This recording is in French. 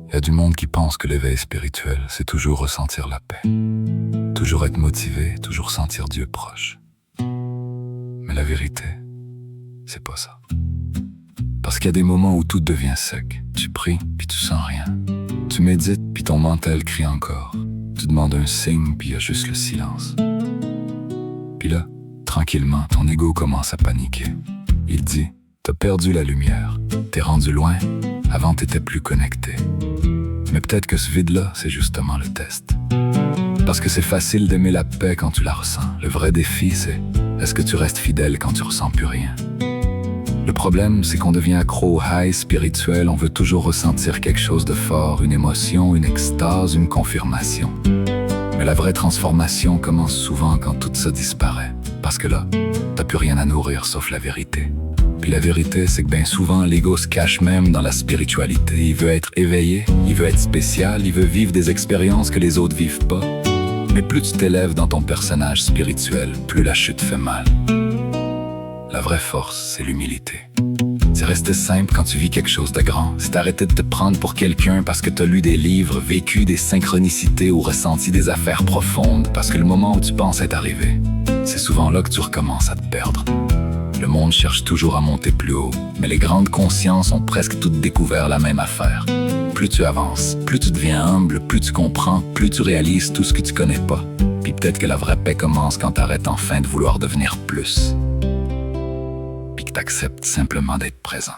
Il y a du monde qui pense que l'éveil spirituel, c'est toujours ressentir la paix. Toujours être motivé, toujours sentir Dieu proche. Mais la vérité, c'est pas ça. Parce qu'il y a des moments où tout devient sec. Tu pries, puis tu sens rien. Tu médites, puis ton mental crie encore. Tu demandes un signe, puis il y a juste le silence. Puis là, tranquillement, ton ego commence à paniquer. Il dit, t'as perdu la lumière, t'es rendu loin, avant t'étais plus connecté. Mais peut-être que ce vide-là, c'est justement le test. Parce que c'est facile d'aimer la paix quand tu la ressens. Le vrai défi, c'est, est-ce que tu restes fidèle quand tu ressens plus rien? Le problème, c'est qu'on devient accro au high spirituel, on veut toujours ressentir quelque chose de fort, une émotion, une extase, une confirmation. Mais la vraie transformation commence souvent quand tout ça disparaît. Parce que là, t'as plus rien à nourrir sauf la vérité. Puis la vérité, c'est que bien souvent, l'ego se cache même dans la spiritualité. Il veut être éveillé, il veut être spécial, il veut vivre des expériences que les autres vivent pas. Mais plus tu t'élèves dans ton personnage spirituel, plus la chute fait mal. La vraie force, c'est l'humilité. C'est rester simple quand tu vis quelque chose de grand. C'est arrêter de te prendre pour quelqu'un parce que t'as lu des livres, vécu des synchronicités ou ressenti des affaires profondes, parce que le moment où tu penses est arrivé, c'est souvent là que tu recommences à te perdre. Le monde cherche toujours à monter plus haut, mais les grandes consciences ont presque toutes découvert la même affaire. Plus tu avances, plus tu deviens humble, plus tu comprends, plus tu réalises tout ce que tu connais pas. Puis peut-être que la vraie paix commence quand t'arrêtes enfin de vouloir devenir plus. Puis que t'acceptes simplement d'être présent.